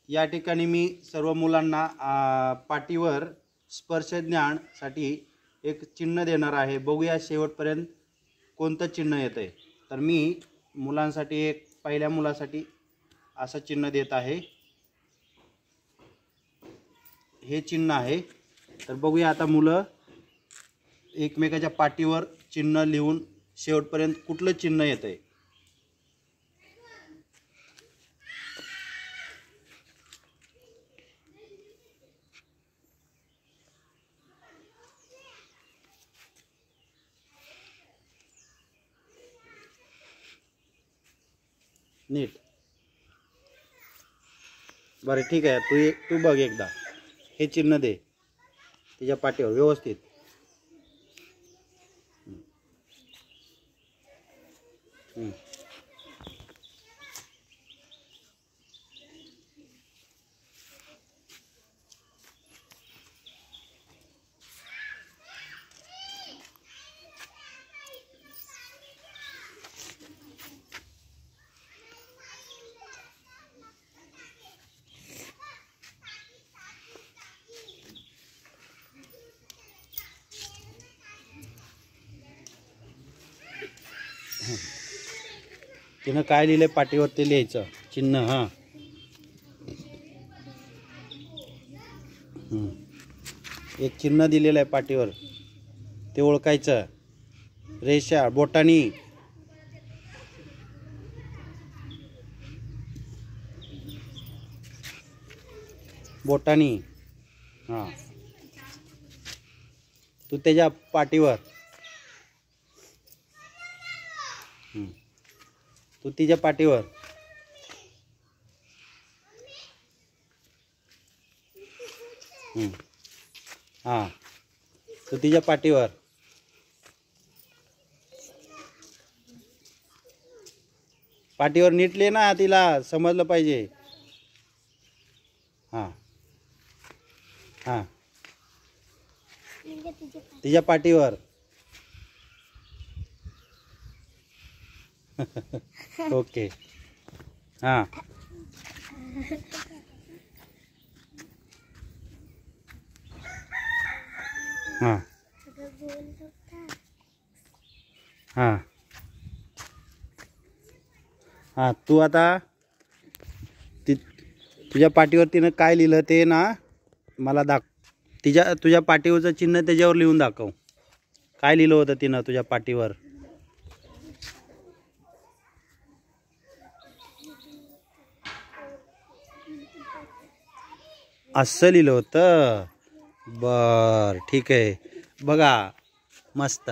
या ठिकाणी मी सर्व मुलांना पाटीवर स्पर्श ज्ञानसाठी एक चिन्ह देणार आहे। बघूया शेवटपर्यंत कोणतं चिन्ह येतंय। तर मी मुलांसाठी एक पहिल्या मुलासाठी असं चिन्ह देत आहे। हे चिन्ह आहे। तर बघूया आता मुलं एकमेकाच्या पाटीवर चिन्ह लिहून शेवटपर्यंत कुठलं चिन्ह येतंय। नीट बरं ठीक आहे। तू बघ एकदा हे चिन्ह दे तिच्या पाठीवर व्यवस्थित। तिनं काय लिहिलंय पाटीवर ते लिहायचं चिन्ह। हां एक चिन्ह दिलेलं आहे पाटीवर ते ओळखायचं। रेषा बोटानी बोटानी हां तू त्याच्या पाटीवर तू तिच्या पाटीवर हां तू तिच्या पाटीवर पाटीवर नीट लिह ना तिला समजलं पाहिजे। हां हां तिच्या पाटीवर ओके हां हां हां हां तू आता तुझ्या पाटीवर तिनं काय लिहिलं ते ना मला तुझ्या पाटीवरचं चिन्ह त्याच्यावर लिहून दाखव। काय लिहिलं होतं तिनं तुझ्या पाटीवर? असं लिहिलं होतं। बर ठीक आहे बघा मस्त।